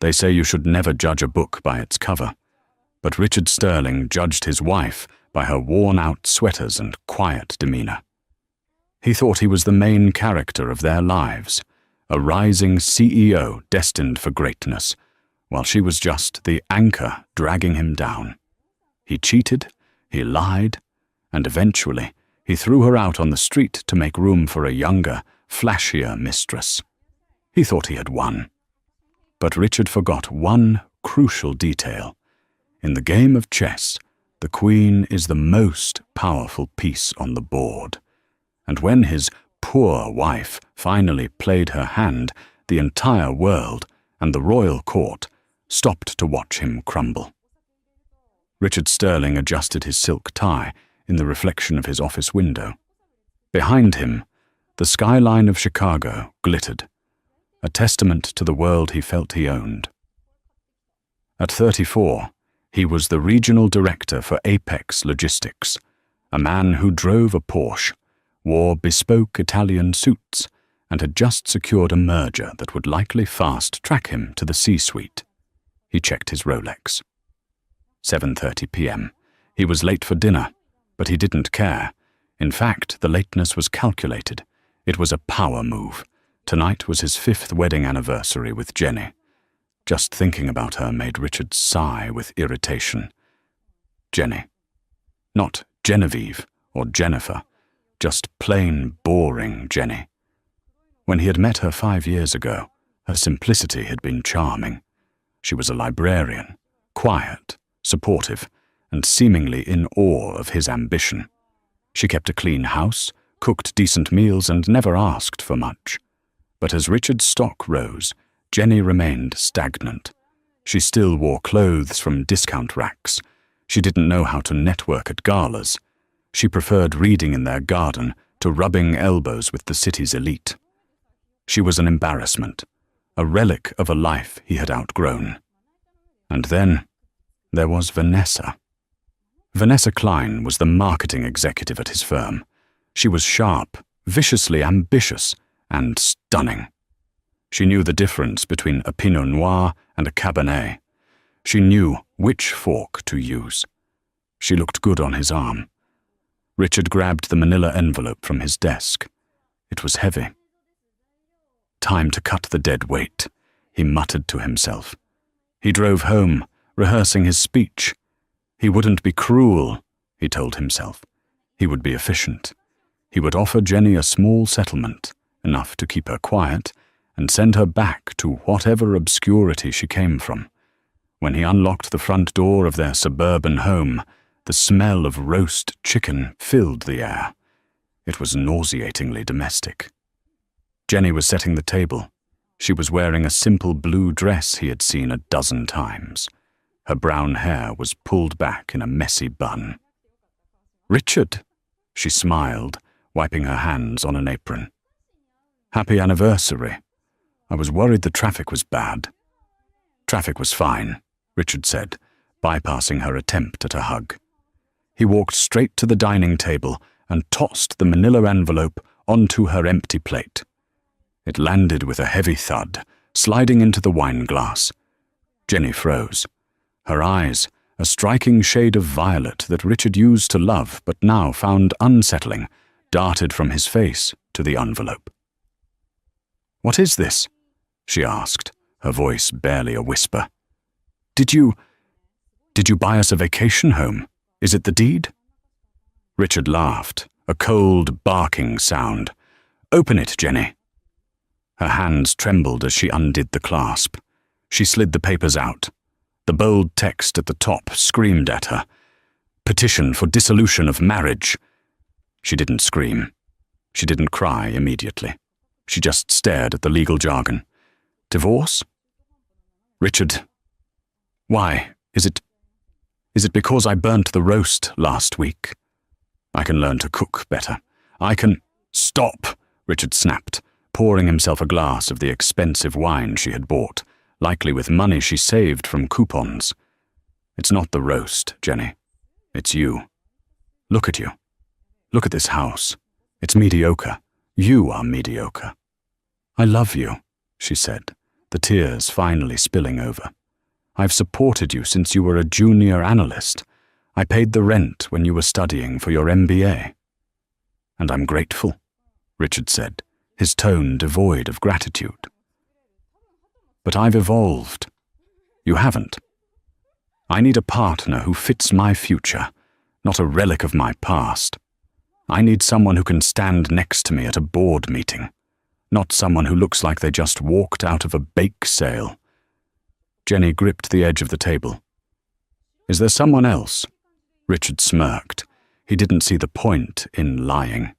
They say you should never judge a book by its cover, but Richard Sterling judged his wife by her worn-out sweaters and quiet demeanor. He thought he was the main character of their lives, a rising CEO destined for greatness, while she was just the anchor dragging him down. He cheated, he lied, and eventually he threw her out on the street to make room for a younger, flashier mistress. He thought he had won. But Richard forgot one crucial detail. In the game of chess, the queen is the most powerful piece on the board. And when his poor wife finally played her hand, the entire world and the royal court stopped to watch him crumble. Richard Sterling adjusted his silk tie in the reflection of his office window. Behind him, the skyline of Chicago glittered, a testament to the world he felt he owned. At 34, he was the regional director for Apex Logistics, a man who drove a Porsche, wore bespoke Italian suits, and had just secured a merger that would likely fast-track him to the C-suite. He checked his Rolex. 7:30 p.m. He was late for dinner, but he didn't care. In fact, the lateness was calculated. It was a power move. Tonight was his 5th wedding anniversary with Jenny. Just thinking about her made Richard sigh with irritation. Jenny. Not Genevieve or Jennifer, just plain boring Jenny. When he had met her 5 years ago, her simplicity had been charming. She was a librarian, quiet, supportive, and seemingly in awe of his ambition. She kept a clean house, cooked decent meals, and never asked for much. But as Richard's stock rose, Jenny remained stagnant. She still wore clothes from discount racks. She didn't know how to network at galas. She preferred reading in their garden to rubbing elbows with the city's elite. She was an embarrassment, a relic of a life he had outgrown. And then there was Vanessa. Vanessa Klein was the marketing executive at his firm. She was sharp, viciously ambitious, and stunning. She knew the difference between a Pinot Noir and a Cabernet. She knew which fork to use. She looked good on his arm. Richard grabbed the manila envelope from his desk. It was heavy. Time to cut the dead weight, he muttered to himself. He drove home, rehearsing his speech. He wouldn't be cruel, he told himself. He would be efficient. He would offer Jenny a small settlement, enough to keep her quiet, and send her back to whatever obscurity she came from. When he unlocked the front door of their suburban home, the smell of roast chicken filled the air. It was nauseatingly domestic. Jenny was setting the table. She was wearing a simple blue dress he had seen a dozen times. Her brown hair was pulled back in a messy bun. "Richard," she smiled, wiping her hands on an apron. "Happy anniversary. I was worried the traffic was bad." "Traffic was fine," Richard said, bypassing her attempt at a hug. He walked straight to the dining table and tossed the manila envelope onto her empty plate. It landed with a heavy thud, sliding into the wine glass. Jenny froze. Her eyes, a striking shade of violet that Richard used to love but now found unsettling, darted from his face to the envelope. "What is this?" she asked, her voice barely a whisper. Did you buy us a vacation home? Is it the deed?" Richard laughed, a cold, barking sound. "Open it, Jenny." Her hands trembled as she undid the clasp. She slid the papers out. The bold text at the top screamed at her. "Petition for dissolution of marriage." She didn't scream. She didn't cry immediately. She just stared at the legal jargon. "Divorce?" "Richard, why? Is it because I burnt the roast last week? I can learn to cook better. I can—" "Stop!" Richard snapped, pouring himself a glass of the expensive wine she had bought, likely with money she saved from coupons. "It's not the roast, Jenny. It's you. Look at you. Look at this house. It's mediocre. You are mediocre." "I love you," she said, the tears finally spilling over. "I've supported you since you were a junior analyst. I paid the rent when you were studying for your MBA." "And I'm grateful," Richard said, his tone devoid of gratitude. "But I've evolved. You haven't. I need a partner who fits my future, not a relic of my past. I need someone who can stand next to me at a board meeting, not someone who looks like they just walked out of a bake sale." Jenny gripped the edge of the table. "Is there someone else?" Richard smirked. He didn't see the point in lying.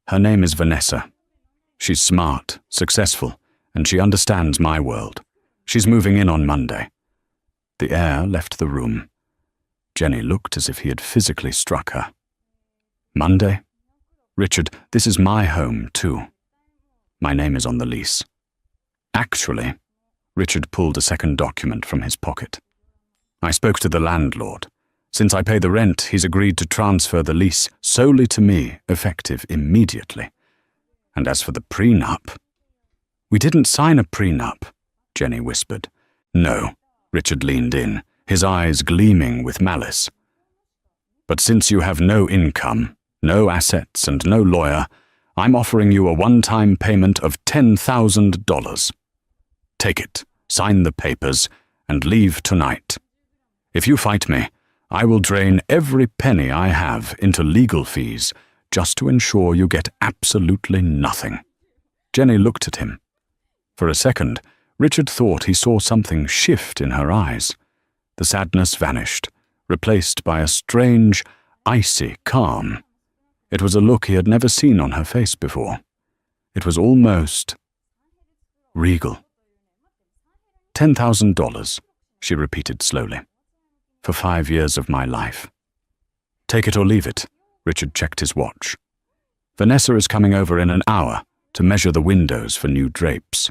"Her name is Vanessa. She's smart, successful, and she understands my world. She's moving in on Monday." The air left the room. Jenny looked as if he had physically struck her. "Monday? Richard, this is my home, too. My name is on the lease." "Actually," Richard pulled a second document from his pocket. "I spoke to the landlord. Since I pay the rent, he's agreed to transfer the lease solely to me, effective immediately. And as for the prenup—" "We didn't sign a prenup," Jenny whispered. "No," Richard leaned in, his eyes gleaming with malice. "But since you have no income, no assets, and no lawyer, I'm offering you a one-time payment of $10,000. Take it, sign the papers, and leave tonight. If you fight me, I will drain every penny I have into legal fees just to ensure you get absolutely nothing." Jenny looked at him. For a second, Richard thought he saw something shift in her eyes. The sadness vanished, replaced by a strange, icy calm. It was a look he had never seen on her face before. It was almost regal. $10,000, she repeated slowly. "For 5 years of my life. Take it or leave it," Richard checked his watch. "Vanessa is coming over in an hour to measure the windows for new drapes.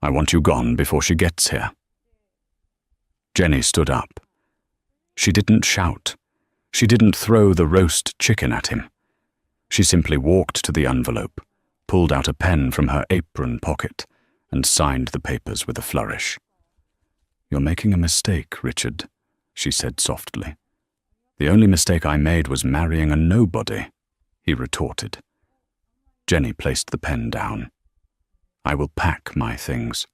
I want you gone before she gets here." Jenny stood up. She didn't shout. She didn't throw the roast chicken at him. She simply walked to the envelope, pulled out a pen from her apron pocket, and signed the papers with a flourish. "You're making a mistake, Richard," she said softly. "The only mistake I made was marrying a nobody," he retorted. Jenny placed the pen down. "I will pack my things.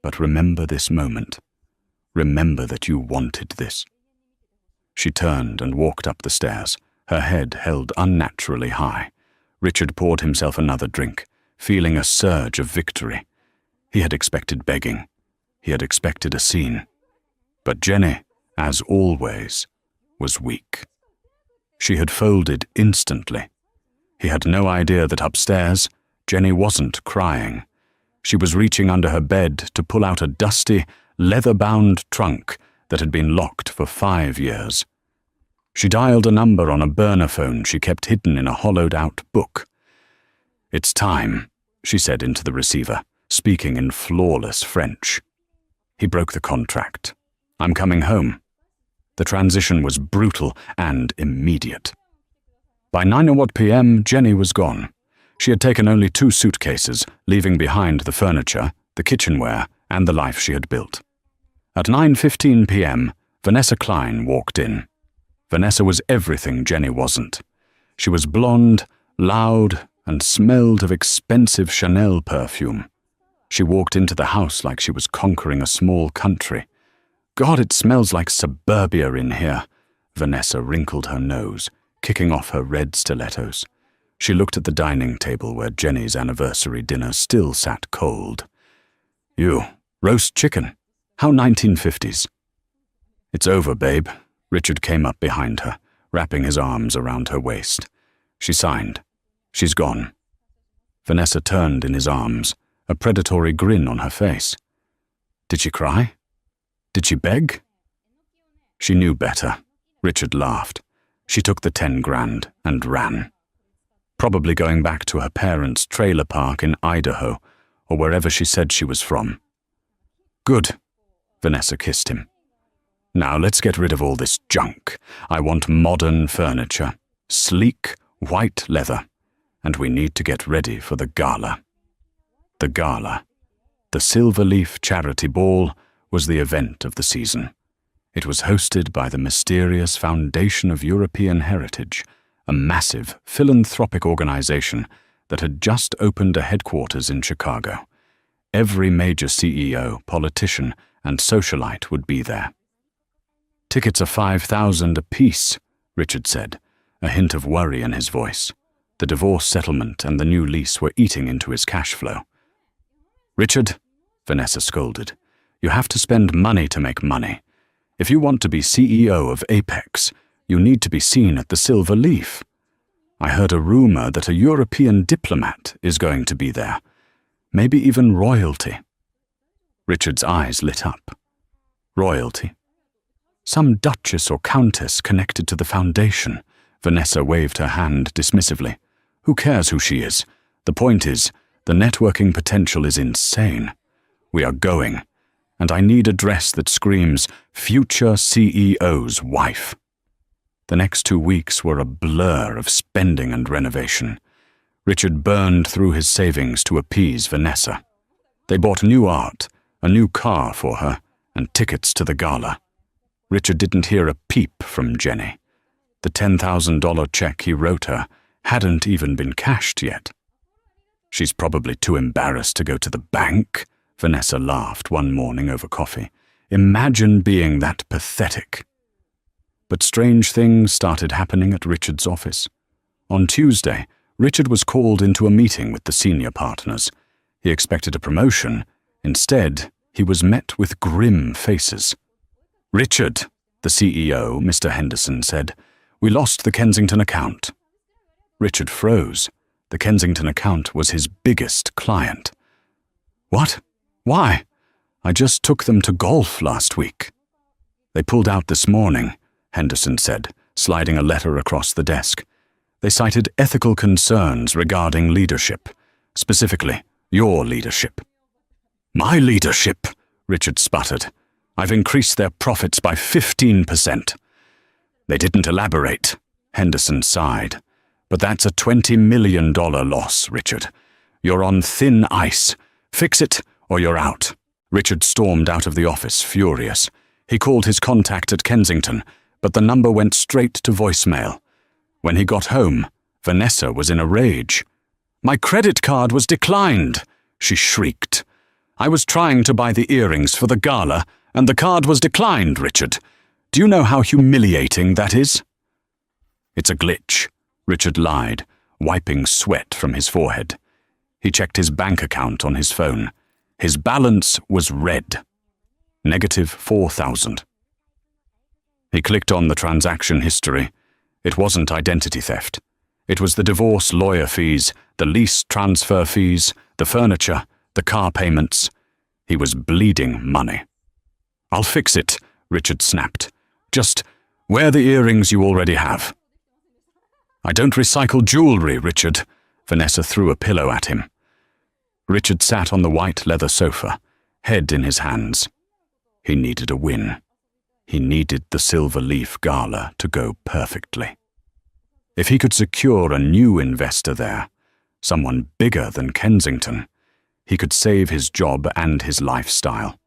But remember this moment. Remember that you wanted this." She turned and walked up the stairs, her head held unnaturally high. Richard poured himself another drink, feeling a surge of victory. He had expected begging. He had expected a scene. But Jenny, as always, was weak. She had folded instantly. He had no idea that upstairs, Jenny wasn't crying. She was reaching under her bed to pull out a dusty, leather-bound trunk that had been locked for 5 years. She dialed a number on a burner phone she kept hidden in a hollowed-out book. "It's time," she said into the receiver, speaking in flawless French. He broke the contract. "I'm coming home." The transition was brutal and immediate. By 9 p.m., Jenny was gone. She had taken only 2 suitcases, leaving behind the furniture, the kitchenware, and the life she had built. At 9:15 p.m., Vanessa Klein walked in. Vanessa was everything Jenny wasn't. She was blonde, loud, and smelled of expensive Chanel perfume. She walked into the house like she was conquering a small country. "God, it smells like suburbia in here." Vanessa wrinkled her nose, kicking off her red stilettos. She looked at the dining table where Jenny's anniversary dinner still sat cold. "You, roast chicken? How 1950s? "It's over, babe." Richard came up behind her, wrapping his arms around her waist. She signed. "She's gone." Vanessa turned in his arms, a predatory grin on her face. Did she cry? Did she beg? She knew better. Richard laughed. She took the 10 grand and ran. Probably going back to her parents' trailer park in Idaho, or wherever she said she was from. "Good," Vanessa kissed him. "Now let's get rid of all this junk. I want modern furniture, sleek, white leather, and we need to get ready for the gala." The gala. The Silverleaf Charity Ball was the event of the season. It was hosted by the mysterious Foundation of European Heritage, a massive philanthropic organization that had just opened a headquarters in Chicago. Every major CEO, politician, and socialite would be there. "Tickets are $5,000 apiece," Richard said, a hint of worry in his voice. The divorce settlement and the new lease were eating into his cash flow. "Richard," Vanessa scolded, "you have to spend money to make money. If you want to be CEO of Apex, you need to be seen at the Silver Leaf. I heard a rumor that a European diplomat is going to be there, maybe even royalty." Richard's eyes lit up. Royalty? Some duchess or countess connected to the foundation. Vanessa waved her hand dismissively. "Who cares who she is? The point is, the networking potential is insane. We are going, and I need a dress that screams, 'Future CEO's wife.'" The next 2 weeks were a blur of spending and renovation. Richard burned through his savings to appease Vanessa. They bought new art, a new car for her, and tickets to the gala. Richard didn't hear a peep from Jenny. The $10,000 check he wrote her hadn't even been cashed yet. "She's probably too embarrassed to go to the bank," Vanessa laughed one morning over coffee. "Imagine being that pathetic." But strange things started happening at Richard's office. On Tuesday, Richard was called into a meeting with the senior partners. He expected a promotion. Instead, he was met with grim faces. "Richard," the CEO, Mr. Henderson, said, "we lost the Kensington account." Richard froze. The Kensington account was his biggest client. "What? Why? I just took them to golf last week." "They pulled out this morning," Henderson said, sliding a letter across the desk. "They cited ethical concerns regarding leadership, specifically your leadership." "My leadership?" Richard sputtered. "I've increased their profits by 15%. "They didn't elaborate," Henderson sighed. "But that's a $20 million loss, Richard. You're on thin ice. Fix it or you're out." Richard stormed out of the office, furious. He called his contact at Kensington, but the number went straight to voicemail. When he got home, Vanessa was in a rage. "My credit card was declined," she shrieked. "I was trying to buy the earrings for the gala, and the card was declined, Richard. Do you know how humiliating that is?" "It's a glitch," Richard lied, wiping sweat from his forehead. He checked his bank account on his phone. His balance was red. -$4,000. He clicked on the transaction history. It wasn't identity theft. It was the divorce lawyer fees, the lease transfer fees, the furniture, the car payments. He was bleeding money. "I'll fix it," Richard snapped. "Just wear the earrings you already have." "I don't recycle jewelry, Richard." Vanessa threw a pillow at him. Richard sat on the white leather sofa, head in his hands. He needed a win. He needed the Silver Leaf Gala to go perfectly. If he could secure a new investor there, someone bigger than Kensington, he could save his job and his lifestyle.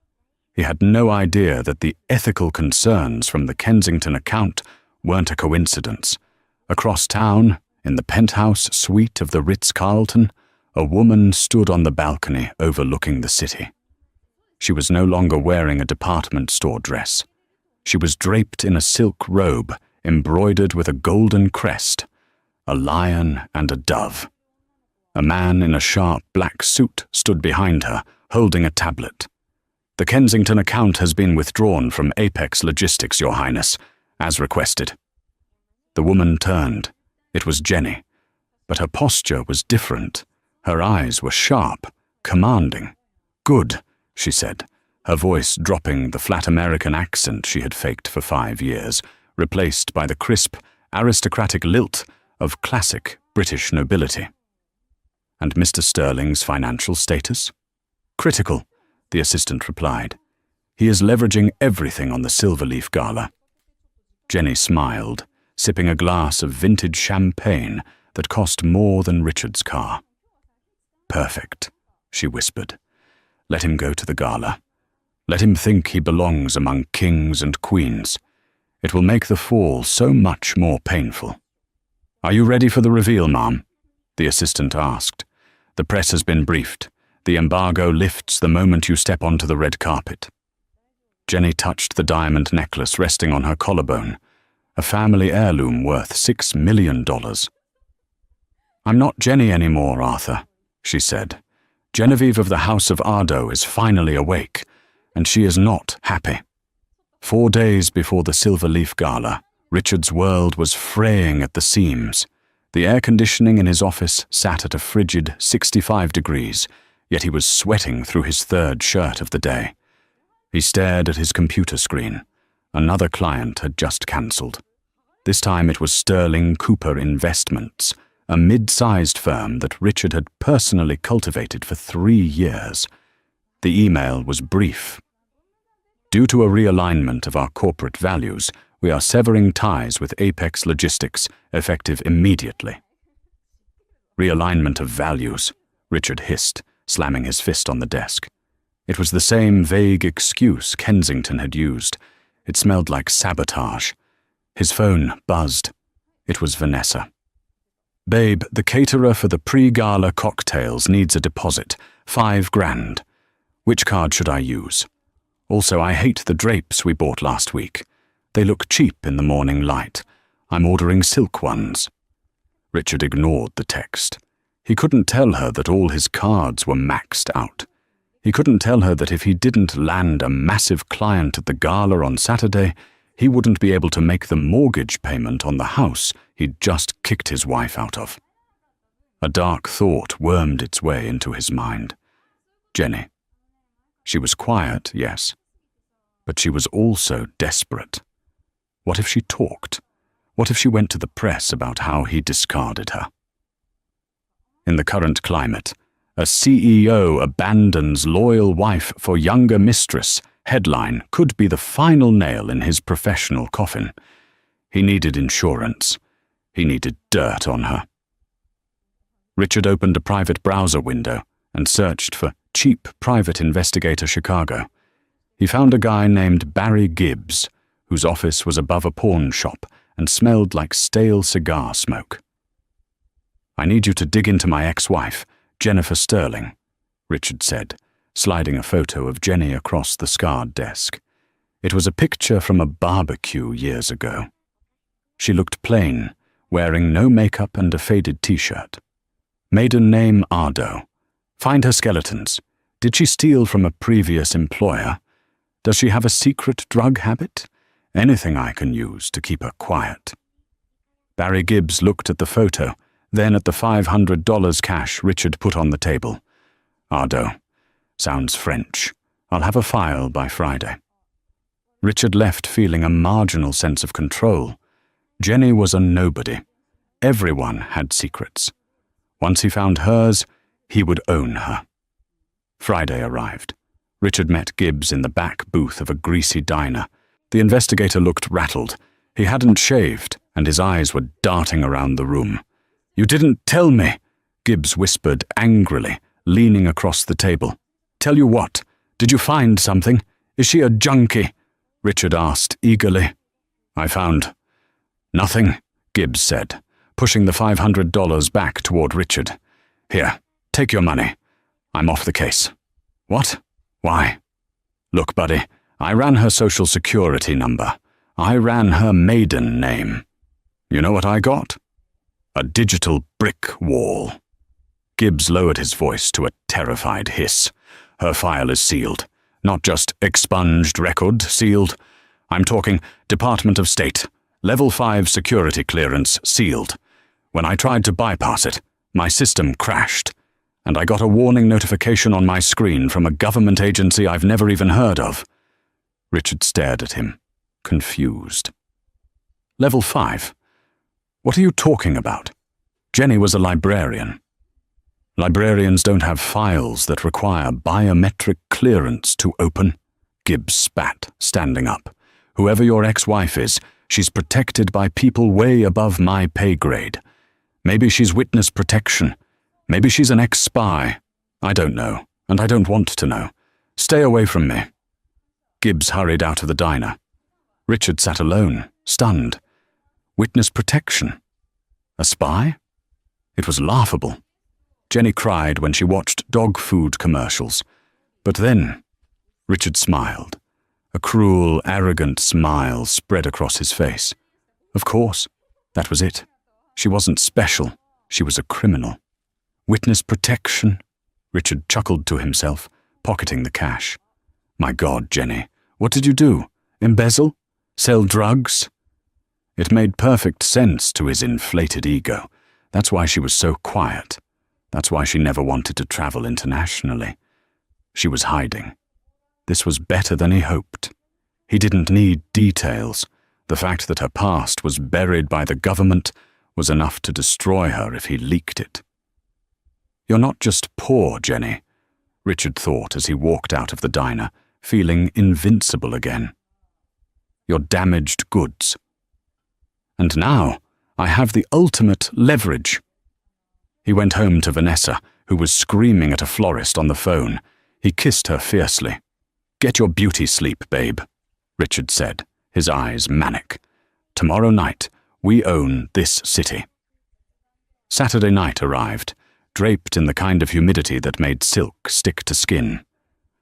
He had no idea that the ethical concerns from the Kensington account weren't a coincidence. Across town, in the penthouse suite of the Ritz-Carlton, a woman stood on the balcony overlooking the city. She was no longer wearing a department store dress. She was draped in a silk robe embroidered with a golden crest, a lion and a dove. A man in a sharp black suit stood behind her, holding a tablet. "The Kensington account has been withdrawn from Apex Logistics, Your Highness, as requested." The woman turned. It was Jenny, but her posture was different. Her eyes were sharp, commanding. "Good," she said, her voice dropping the flat American accent she had faked for 5 years, replaced by the crisp, aristocratic lilt of classic British nobility. "And Mr. Sterling's financial status?" "Critical," the assistant replied. "He is leveraging everything on the Silverleaf Gala." Jenny smiled, sipping a glass of vintage champagne that cost more than Richard's car. "Perfect," she whispered. Let him go to the gala. Let him think he belongs among kings and queens. It will make the fall so much more painful. "Are you ready for the reveal, ma'am?" the assistant asked. "The press has been briefed. The embargo lifts the moment you step onto the red carpet." Jenny touched the diamond necklace resting on her collarbone, a family heirloom worth $6 million. "I'm not Jenny anymore, Arthur," she said. "Genevieve of the House of Ardo is finally awake, and she is not happy." 4 days before the Silver Leaf Gala, Richard's world was fraying at the seams. The air conditioning in his office sat at a frigid 65 degrees, yet he was sweating through his 3rd shirt of the day. He stared at his computer screen. Another client had just cancelled. This time it was Sterling Cooper Investments, a mid-sized firm that Richard had personally cultivated for 3 years. The email was brief. "Due to a realignment of our corporate values, we are severing ties with Apex Logistics, effective immediately." "Realignment of values," Richard hissed, slamming his fist on the desk. It was the same vague excuse Kensington had used. It smelled like sabotage. His phone buzzed. It was Vanessa. "Babe, the caterer for the pre-gala cocktails needs a deposit, $5,000. Which card should I use? Also, I hate the drapes we bought last week. They look cheap in the morning light. I'm ordering silk ones." Richard ignored the text. He couldn't tell her that all his cards were maxed out. He couldn't tell her that if he didn't land a massive client at the gala on Saturday, he wouldn't be able to make the mortgage payment on the house he'd just kicked his wife out of. A dark thought wormed its way into his mind. Jenny. She was quiet, yes, but she was also desperate. What if she talked? What if she went to the press about how he discarded her? In the current climate, "A CEO abandons loyal wife for younger mistress" headline could be the final nail in his professional coffin. He needed insurance. He needed dirt on her. Richard opened a private browser window and searched for Cheap Private Investigator Chicago. He found a guy named Barry Gibbs, whose office was above a pawn shop and smelled like stale cigar smoke. "I need you to dig into my ex-wife, Jennifer Sterling," Richard said, sliding a photo of Jenny across the scarred desk. It was a picture from a barbecue years ago. She looked plain, wearing no makeup and a faded t-shirt. Maiden name Ardo. Find her skeletons. Did she steal from a previous employer? Does she have a secret drug habit? Anything I can use to keep her quiet. Barry Gibbs looked at the photo, then at the $500 cash Richard put on the table. "Ardo. Sounds French. I'll have a file by Friday." Richard left feeling a marginal sense of control. Jenny was a nobody. Everyone had secrets. Once he found hers, he would own her. Friday arrived. Richard met Gibbs in the back booth of a greasy diner. The investigator looked rattled. He hadn't shaved, and his eyes were darting around the room. "You didn't tell me," Gibbs whispered angrily, leaning across the table. "Tell you what? Did you find something? Is she a junkie?" Richard asked eagerly. "I found nothing," Gibbs said, pushing the $500 back toward Richard. "Here, take your money. I'm off the case." "What? Why?" "Look, buddy, I ran her social security number. I ran her maiden name. You know what I got? A digital brick wall." Gibbs lowered his voice to a terrified hiss. "Her file is sealed. Not just expunged record, sealed. I'm talking Department of State. Level 5 security clearance, sealed. When I tried to bypass it, my system crashed, and I got a warning notification on my screen from a government agency I've never even heard of." Richard stared at him, confused. "Level 5? What are you talking about? Jenny was a librarian." "Librarians don't have files that require biometric clearance to open," Gibbs spat, standing up. "Whoever your ex-wife is, she's protected by people way above my pay grade. Maybe she's witness protection. Maybe she's an ex-spy. I don't know, and I don't want to know. Stay away from me." Gibbs hurried out of the diner. Richard sat alone, stunned. Witness protection? A spy? It was laughable. Jenny cried when she watched dog food commercials. But then, Richard smiled. A cruel, arrogant smile spread across his face. Of course, that was it. She wasn't special. She was a criminal. Witness protection? Richard chuckled to himself, pocketing the cash. My God, Jenny, what did you do? Embezzle? Sell drugs? It made perfect sense to his inflated ego. That's why she was so quiet. That's why she never wanted to travel internationally. She was hiding. This was better than he hoped. He didn't need details. The fact that her past was buried by the government was enough to destroy her if he leaked it. You're not just poor, Jenny, Richard thought as he walked out of the diner, feeling invincible again. You're damaged goods. And now I have the ultimate leverage. He went home to Vanessa, who was screaming at a florist on the phone. He kissed her fiercely. Get your beauty sleep, babe, Richard said, his eyes manic. Tomorrow night, we own this city. Saturday night arrived, draped in the kind of humidity that made silk stick to skin.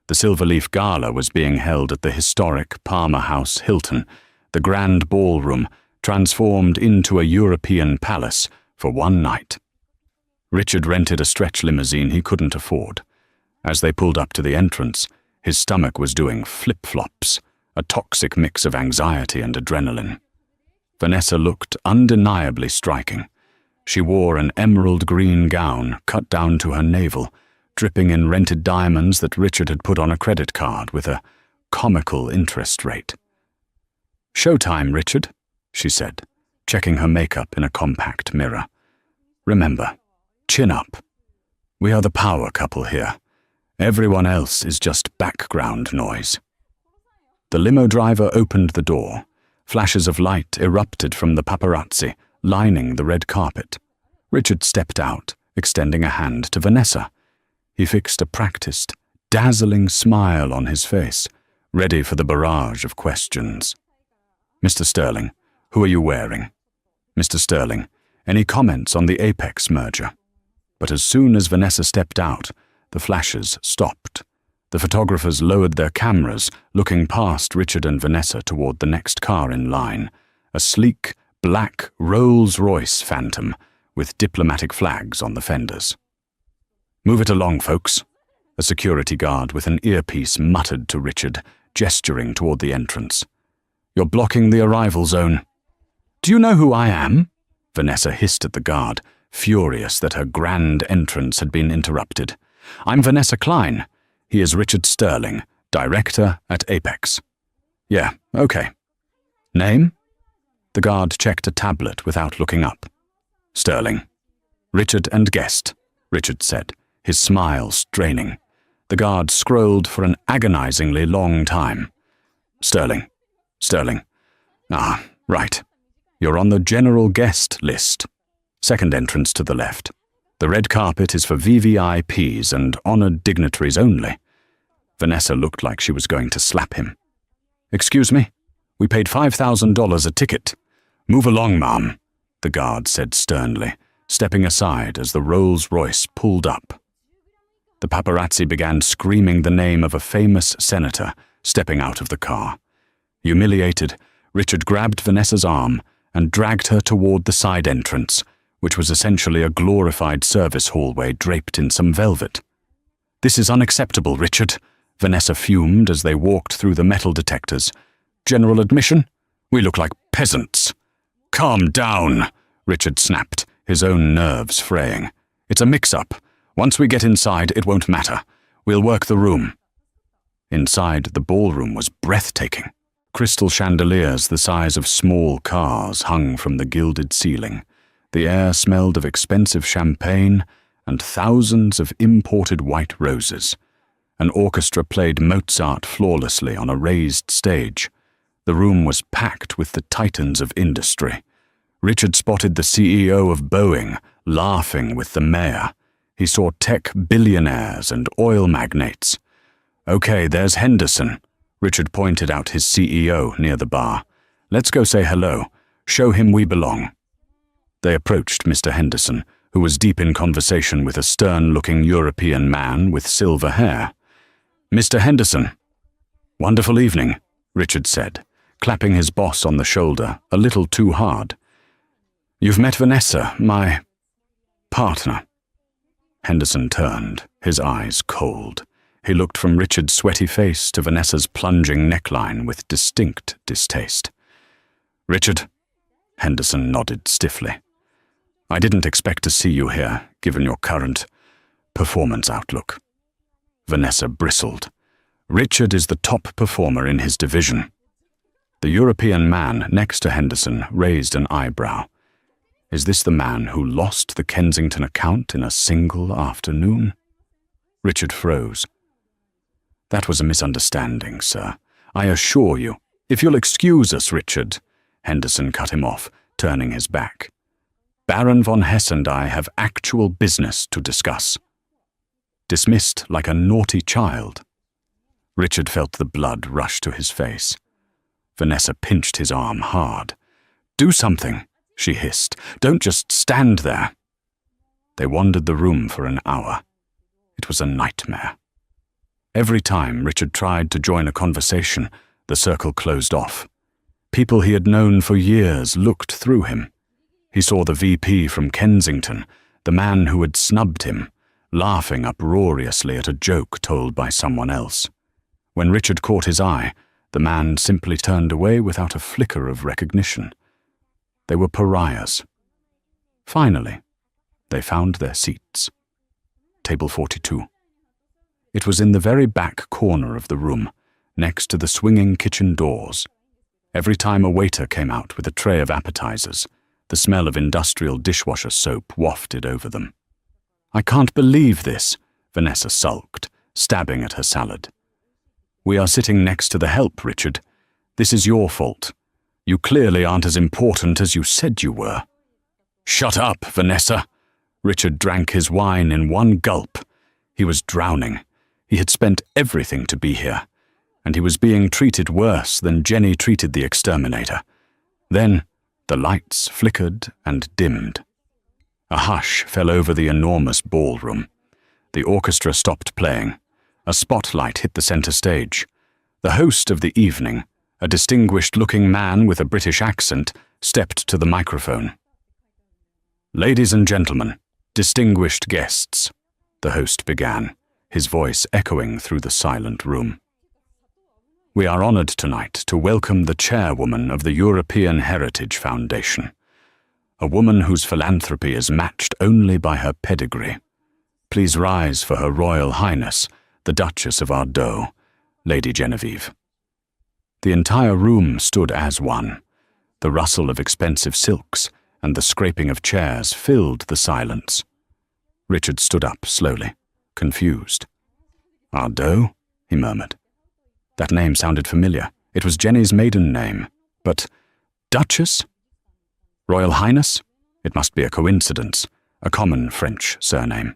The Silverleaf Gala was being held at the historic Palmer House Hilton, the grand ballroom transformed into a European palace for one night. Richard rented a stretch limousine he couldn't afford. As they pulled up to the entrance, his stomach was doing flip-flops, a toxic mix of anxiety and adrenaline. Vanessa looked undeniably striking. She wore an emerald green gown cut down to her navel, dripping in rented diamonds that Richard had put on a credit card with a comical interest rate. "Showtime, Richard," she said, checking her makeup in a compact mirror. "Remember, chin up. We are the power couple here. Everyone else is just background noise." The limo driver opened the door. Flashes of light erupted from the paparazzi, lining the red carpet. Richard stepped out, extending a hand to Vanessa. He fixed a practiced, dazzling smile on his face, ready for the barrage of questions. "Mr. Sterling, who are you wearing? Mr. Sterling, any comments on the Apex merger?" But as soon as Vanessa stepped out, the flashes stopped. The photographers lowered their cameras, looking past Richard and Vanessa toward the next car in line, a sleek, black Rolls-Royce Phantom with diplomatic flags on the fenders. "Move it along, folks," a security guard with an earpiece muttered to Richard, gesturing toward the entrance. "You're blocking the arrival zone." "Do you know who I am?" Vanessa hissed at the guard, furious that her grand entrance had been interrupted. "I'm Vanessa Klein. He is Richard Sterling, director at Apex." "Yeah, okay." "Name?" The guard checked a tablet without looking up. "Sterling." "Richard and guest," Richard said, his smile straining. The guard scrolled for an agonizingly long time. "Sterling. Sterling. Ah, right. You're on the general guest list. Second entrance to the left. The red carpet is for VVIPs and honored dignitaries only." Vanessa looked like she was going to slap him. "Excuse me? We paid $5,000 a ticket. Move along, ma'am," the guard said sternly, stepping aside as the Rolls-Royce pulled up. The paparazzi began screaming the name of a famous senator, stepping out of the car. Humiliated, Richard grabbed Vanessa's arm and dragged her toward the side entrance, which was essentially a glorified service hallway draped in some velvet. "This is unacceptable, Richard," Vanessa fumed as they walked through the metal detectors. "General admission? We look like peasants." "Calm down," Richard snapped, his own nerves fraying. "It's a mix-up. Once we get inside, it won't matter. We'll work the room." Inside, the ballroom was breathtaking. Crystal chandeliers the size of small cars hung from the gilded ceiling. The air smelled of expensive champagne and thousands of imported white roses. An orchestra played Mozart flawlessly on a raised stage. The room was packed with the titans of industry. Richard spotted the CEO of Boeing laughing with the mayor. He saw tech billionaires and oil magnates. Okay, there's Henderson. Richard pointed out his CEO near the bar. Let's go say hello. Show him we belong. They approached Mr. Henderson, who was deep in conversation with a stern-looking European man with silver hair. Mr. Henderson. Wonderful evening, Richard said, clapping his boss on the shoulder a little too hard. You've met Vanessa, my partner. Henderson turned, his eyes cold. He looked from Richard's sweaty face to Vanessa's plunging neckline with distinct distaste. Richard? Henderson nodded stiffly. I didn't expect to see you here, given your current performance outlook. Vanessa bristled. Richard is the top performer in his division. The European man next to Henderson raised an eyebrow. Is this the man who lost the Kensington account in a single afternoon? Richard froze. That was a misunderstanding, sir. I assure you. If you'll excuse us, Richard, Henderson cut him off, turning his back. Baron von Hesse and I have actual business to discuss. Dismissed like a naughty child. Richard felt the blood rush to his face. Vanessa pinched his arm hard. Do something, she hissed. Don't just stand there. They wandered the room for an hour. It was a nightmare. Every time Richard tried to join a conversation, the circle closed off. People he had known for years looked through him. He saw the VP from Kensington, the man who had snubbed him, laughing uproariously at a joke told by someone else. When Richard caught his eye, the man simply turned away without a flicker of recognition. They were pariahs. Finally, they found their seats. Table 42. It was in the very back corner of the room, next to the swinging kitchen doors. Every time a waiter came out with a tray of appetizers, the smell of industrial dishwasher soap wafted over them. I can't believe this, Vanessa sulked, stabbing at her salad. We are sitting next to the help, Richard. This is your fault. You clearly aren't as important as you said you were. Shut up, Vanessa. Richard drank his wine in one gulp. He was drowning. He had spent everything to be here, and he was being treated worse than Jenny treated the exterminator. Then the lights flickered and dimmed. A hush fell over the enormous ballroom. The orchestra stopped playing. A spotlight hit the center stage. The host of the evening, a distinguished-looking man with a British accent, stepped to the microphone. Ladies and gentlemen, distinguished guests, the host began, his voice echoing through the silent room. We are honored tonight to welcome the chairwoman of the European Heritage Foundation, a woman whose philanthropy is matched only by her pedigree. Please rise for Her Royal Highness, the Duchess of Ardeux, Lady Genevieve. The entire room stood as one. The rustle of expensive silks and the scraping of chairs filled the silence. Richard stood up slowly, confused. Ardeux? He murmured. That name sounded familiar. It was Jenny's maiden name. But Duchess? Royal Highness? It must be a coincidence, a common French surname.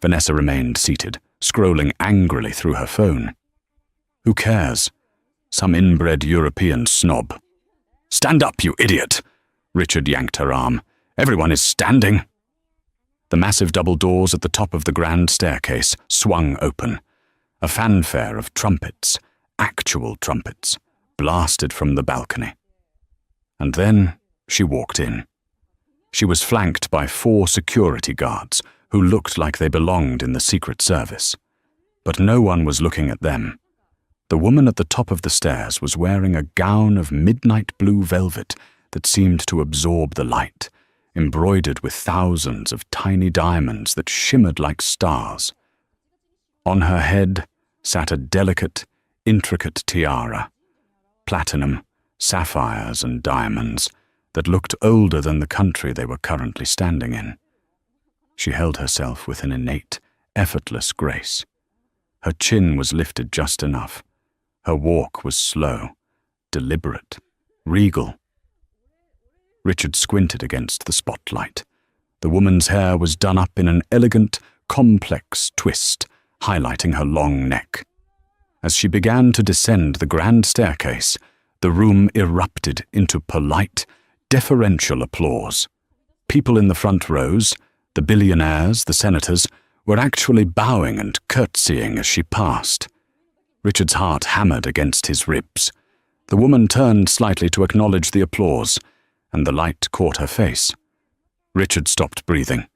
Vanessa remained seated, scrolling angrily through her phone. Who cares? Some inbred European snob. Stand up, you idiot! Richard yanked her arm. Everyone is standing. The massive double doors at the top of the grand staircase swung open. A fanfare of trumpets, actual trumpets, blasted from the balcony. And then she walked in. She was flanked by 4 security guards who looked like they belonged in the Secret Service. But no one was looking at them. The woman at the top of the stairs was wearing a gown of midnight blue velvet that seemed to absorb the light, embroidered with thousands of tiny diamonds that shimmered like stars. On her head sat a delicate, intricate tiara, platinum, sapphires and diamonds that looked older than the country they were currently standing in. She held herself with an innate, effortless grace. Her chin was lifted just enough. Her walk was slow, deliberate, regal. Richard squinted against the spotlight. The woman's hair was done up in an elegant, complex twist, highlighting her long neck. As she began to descend the grand staircase, the room erupted into polite, deferential applause. People in the front rows, the billionaires, the senators, were actually bowing and curtsying as she passed. Richard's heart hammered against his ribs. The woman turned slightly to acknowledge the applause, and the light caught her face. Richard stopped breathing.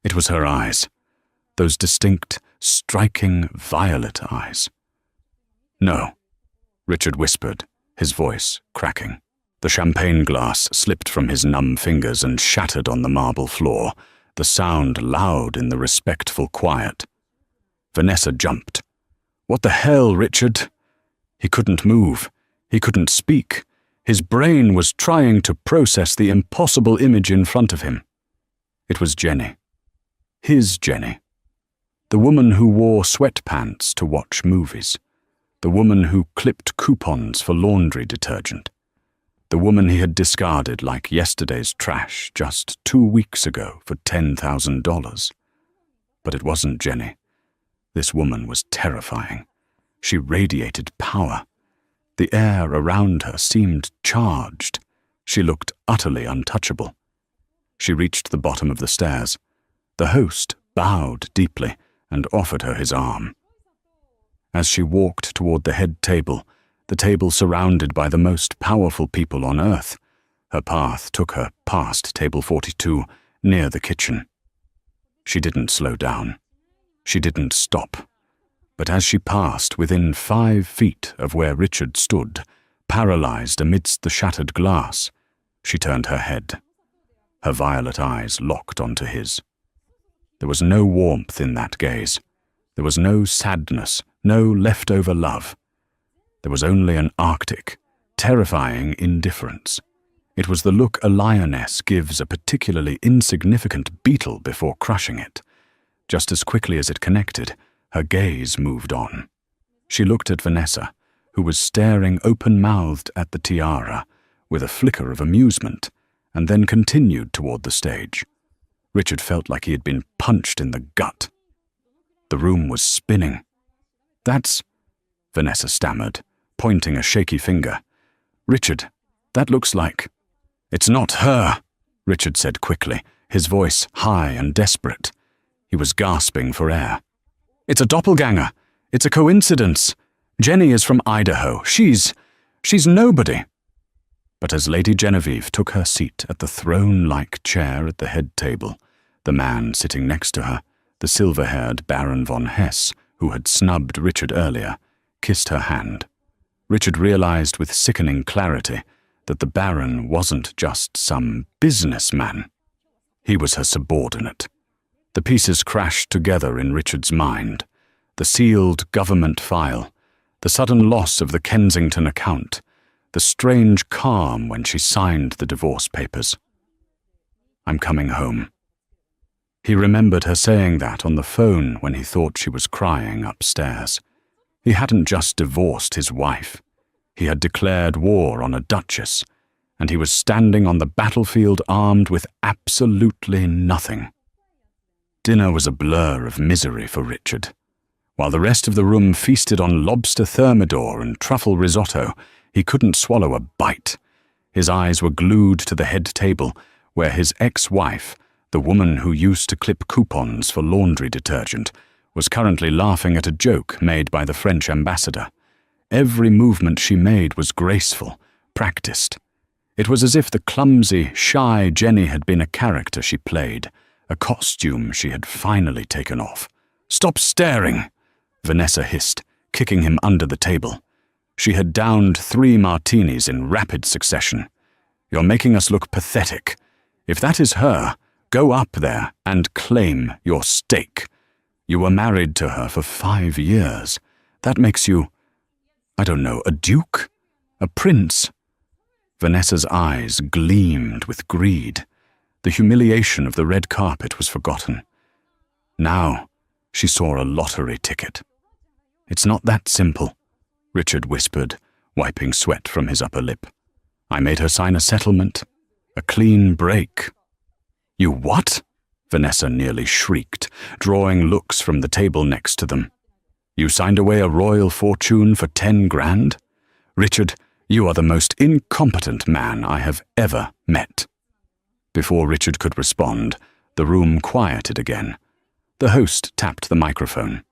It was her eyes. Those distinct, striking violet eyes. "No," Richard whispered, his voice cracking. The champagne glass slipped from his numb fingers and shattered on the marble floor, the sound loud in the respectful quiet. Vanessa jumped. "What the hell, Richard?" He couldn't move. He couldn't speak. His brain was trying to process the impossible image in front of him. It was Jenny. His Jenny. The woman who wore sweatpants to watch movies. The woman who clipped coupons for laundry detergent. The woman he had discarded like yesterday's trash just 2 weeks ago for $10,000. But it wasn't Jenny. This woman was terrifying. She radiated power. The air around her seemed charged. She looked utterly untouchable. She reached the bottom of the stairs. The host bowed deeply and offered her his arm. As she walked toward the head table, the table surrounded by the most powerful people on earth, her path took her past table 42, near the kitchen. She didn't slow down. She didn't stop. But as she passed within 5 feet of where Richard stood, paralyzed amidst the shattered glass, she turned her head. Her violet eyes locked onto his. There was no warmth in that gaze. There was no sadness, no leftover love. There was only an arctic, terrifying indifference. It was the look a lioness gives a particularly insignificant beetle before crushing it. Just as quickly as it connected, her gaze moved on. She looked at Vanessa, who was staring open-mouthed at the tiara, with a flicker of amusement, and then continued toward the stage. Richard felt like he had been punched in the gut. The room was spinning. "That's—" Vanessa stammered, pointing a shaky finger. "Richard, that looks like—" "It's not her," Richard said quickly, his voice high and desperate. He was gasping for air. "It's a doppelganger. It's a coincidence. Jenny is from Idaho. She's nobody." But as Lady Genevieve took her seat at the throne-like chair at the head table, the man sitting next to her, the silver-haired Baron von Hesse, who had snubbed Richard earlier, kissed her hand. Richard realized with sickening clarity that the Baron wasn't just some businessman. He was her subordinate. The pieces crashed together in Richard's mind. The sealed government file, the sudden loss of the Kensington account, the strange calm when she signed the divorce papers. "I'm coming home." He remembered her saying that on the phone when he thought she was crying upstairs. He hadn't just divorced his wife. He had declared war on a duchess, and he was standing on the battlefield armed with absolutely nothing. Dinner was a blur of misery for Richard. While the rest of the room feasted on lobster thermidor and truffle risotto, he couldn't swallow a bite. His eyes were glued to the head table, where his ex-wife, the woman who used to clip coupons for laundry detergent, was currently laughing at a joke made by the French ambassador. Every movement she made was graceful, practiced. It was as if the clumsy, shy Jenny had been a character she played, a costume she had finally taken off. "Stop staring!" Vanessa hissed, kicking him under the table. She had downed 3 martinis in rapid succession. "You're making us look pathetic. If that is her, go up there and claim your stake. You were married to her for 5 years. That makes you, I don't know, a duke? A prince?" Vanessa's eyes gleamed with greed. The humiliation of the red carpet was forgotten. Now she saw a lottery ticket. "It's not that simple," Richard whispered, wiping sweat from his upper lip. "I made her sign a settlement, a clean break." "You what?" Vanessa nearly shrieked, drawing looks from the table next to them. You signed away a royal fortune for 10 grand? Richard, you are the most incompetent man I have ever met." Before Richard could respond, the room quieted again. The host tapped the microphone.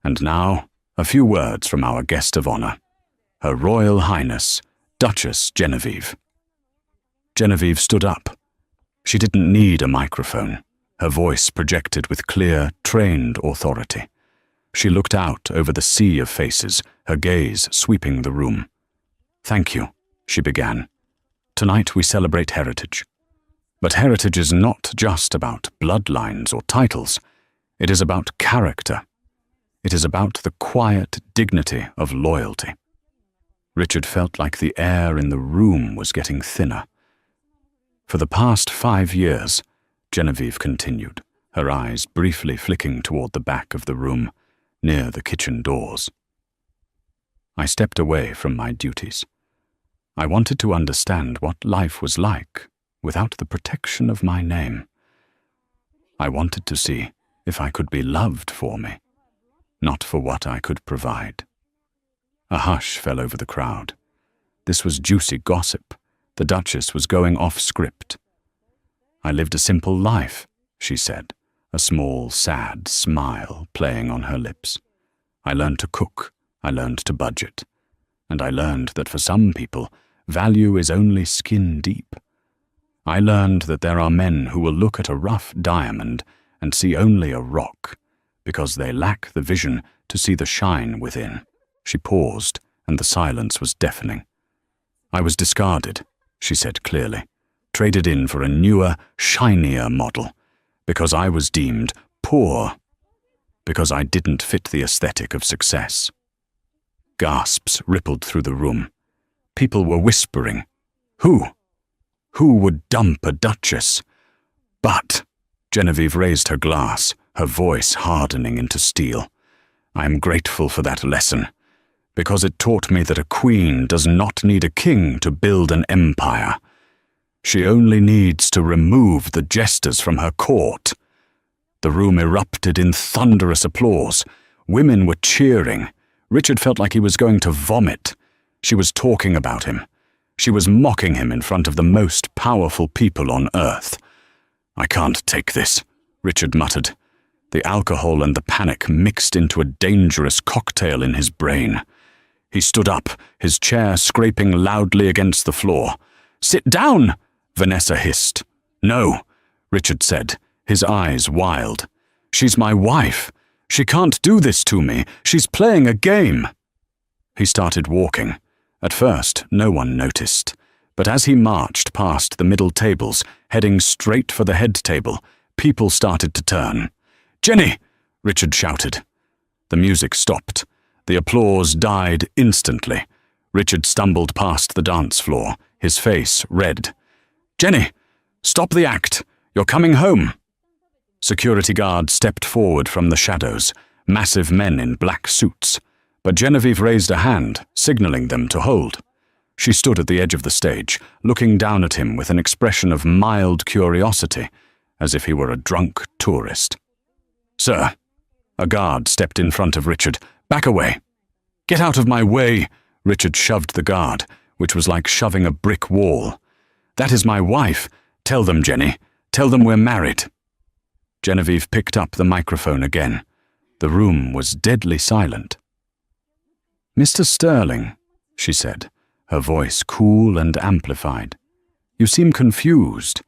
"And now, a few words from our guest of honor, Her Royal Highness, Duchess Genevieve." Genevieve stood up. She didn't need a microphone. Her voice projected with clear, trained authority. She looked out over the sea of faces, her gaze sweeping the room. "Thank you," she began. "Tonight we celebrate heritage. But heritage is not just about bloodlines or titles. It is about character. It is about the quiet dignity of loyalty." Richard felt like the air in the room was getting thinner. "For the past 5 years," Genevieve continued, her eyes briefly flicking toward the back of the room, near the kitchen doors, "I stepped away from my duties. I wanted to understand what life was like without the protection of my name. I wanted to see if I could be loved for me, not for what I could provide." A hush fell over the crowd. This was juicy gossip. The Duchess was going off script. "I lived a simple life," she said, a small, sad smile playing on her lips. "I learned to cook, I learned to budget, and I learned that for some people, value is only skin deep. I learned that there are men who will look at a rough diamond and see only a rock, because they lack the vision to see the shine within." She paused, and the silence was deafening. "I was discarded," she said clearly, "traded in for a newer, shinier model, because I was deemed poor, because I didn't fit the aesthetic of success." Gasps rippled through the room. People were whispering. Who would dump a duchess? "But," Genevieve raised her glass, her voice hardening into steel, "I am grateful for that lesson, because it taught me that a queen does not need a king to build an empire. She only needs to remove the jesters from her court." The room erupted in thunderous applause. Women were cheering. Richard felt like he was going to vomit. She was talking about him. She was mocking him in front of the most powerful people on earth. "I can't take this," Richard muttered. The alcohol and the panic mixed into a dangerous cocktail in his brain. He stood up, his chair scraping loudly against the floor. "Sit down!" Vanessa hissed. "No," Richard said, his eyes wild. "She's my wife. She can't do this to me. She's playing a game." He started walking. At first, no one noticed, but as he marched past the middle tables, heading straight for the head table, people started to turn. "Jenny!" Richard shouted. The music stopped. The applause died instantly. Richard stumbled past the dance floor, his face red. "Jenny! Stop the act! You're coming home!" Security guards stepped forward from the shadows, massive men in black suits, but Genevieve raised a hand, signaling them to hold. She stood at the edge of the stage, looking down at him with an expression of mild curiosity, as if he were a drunk tourist. "Sir!" A guard stepped in front of Richard. "Back away!" "Get out of my way!" Richard shoved the guard, which was like shoving a brick wall. "That is my wife. Tell them, Jenny. Tell them we're married." Genevieve picked up the microphone again. The room was deadly silent. "Mr. Sterling," she said, her voice cool and amplified. "You seem confused.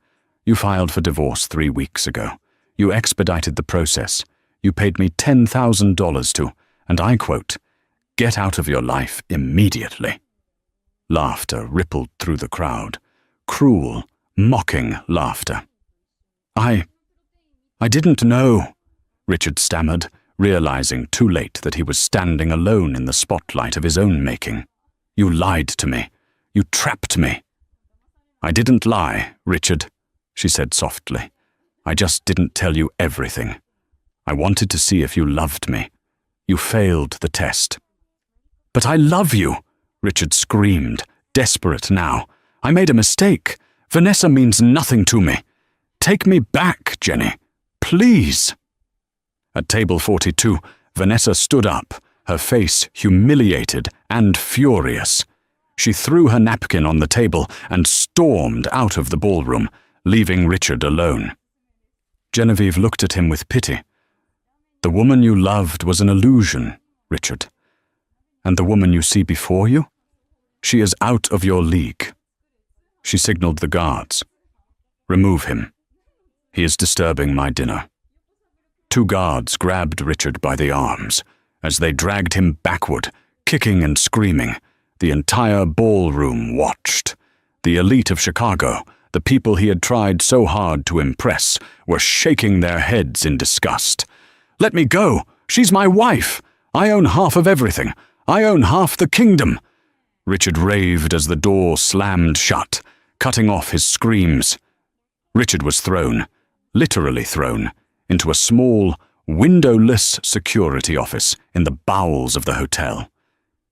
You filed for divorce 3 weeks ago. You expedited the process. You paid me $10,000 to, and I quote, 'Get out of your life immediately.'" Laughter rippled through the crowd. Cruel, mocking laughter. I didn't know," Richard stammered, realizing too late that he was standing alone in the spotlight of his own making. "You lied to me. You trapped me." "I didn't lie, Richard," she said softly. "I just didn't tell you everything. I wanted to see if you loved me. You failed the test." "But I love you," Richard screamed, desperate now. "I made a mistake. Vanessa means nothing to me. Take me back, Jenny. Please." At table 42, Vanessa stood up, her face humiliated and furious. She threw her napkin on the table and stormed out of the ballroom, leaving Richard alone. Genevieve looked at him with pity. "The woman you loved was an illusion, Richard. And the woman you see before you? She is out of your league." She signaled the guards. "Remove him. He is disturbing my dinner." 2 guards grabbed Richard by the arms. As they dragged him backward, kicking and screaming, the entire ballroom watched. The elite of Chicago, the people he had tried so hard to impress, were shaking their heads in disgust. "Let me go! She's my wife! I own half of everything! I own half the kingdom!" Richard raved as the door slammed shut, cutting off his screams. Richard was thrown, literally thrown, into a small, windowless security office in the bowels of the hotel.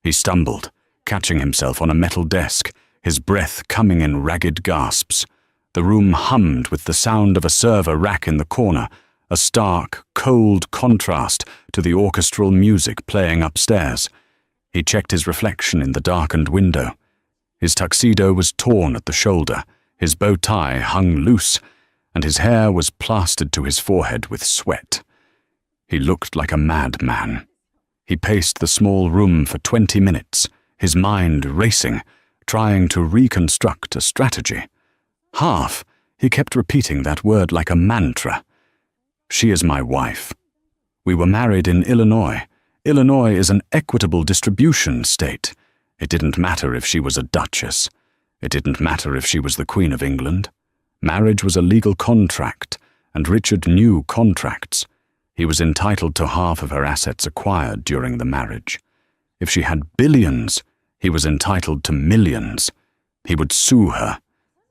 He stumbled, catching himself on a metal desk, his breath coming in ragged gasps. The room hummed with the sound of a server rack in the corner, a stark, cold contrast to the orchestral music playing upstairs. He checked his reflection in the darkened window. His tuxedo was torn at the shoulder, his bow tie hung loose, and his hair was plastered to his forehead with sweat. He looked like a madman. He paced the small room for 20 minutes, his mind racing, trying to reconstruct a strategy. He kept repeating that word like a mantra. "She is my wife. We were married in Illinois. Illinois is an equitable distribution state. It didn't matter if she was a duchess. It didn't matter if she was the Queen of England. Marriage was a legal contract, and Richard knew contracts. He was entitled to half of her assets acquired during the marriage. If she had billions, he was entitled to millions. He would sue her.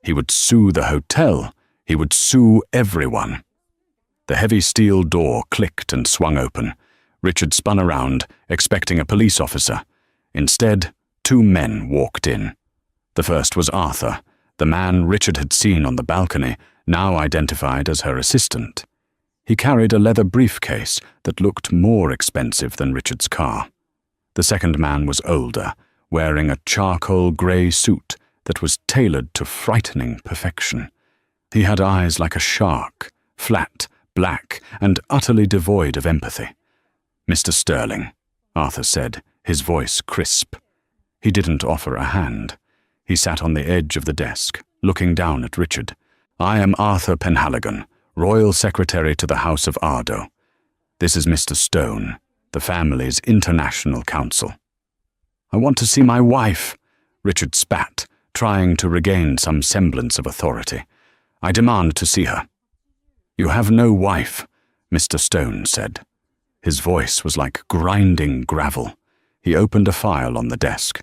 He would sue the hotel. He would sue everyone." The heavy steel door clicked and swung open. Richard spun around, expecting a police officer. Instead, 2 men walked in. The first was Arthur, the man Richard had seen on the balcony, now identified as her assistant. He carried a leather briefcase that looked more expensive than Richard's car. The second man was older, wearing a charcoal grey suit that was tailored to frightening perfection. He had eyes like a shark, flat, black, and utterly devoid of empathy. "Mr. Sterling," Arthur said, his voice crisp. He didn't offer a hand. He sat on the edge of the desk, looking down at Richard. "I am Arthur Penhaligon, Royal Secretary to the House of Ardo. This is Mr. Stone, the family's international counsel." "I want to see my wife," Richard spat, trying to regain some semblance of authority. "I demand to see her." "You have no wife," Mr. Stone said. His voice was like grinding gravel. He opened a file on the desk.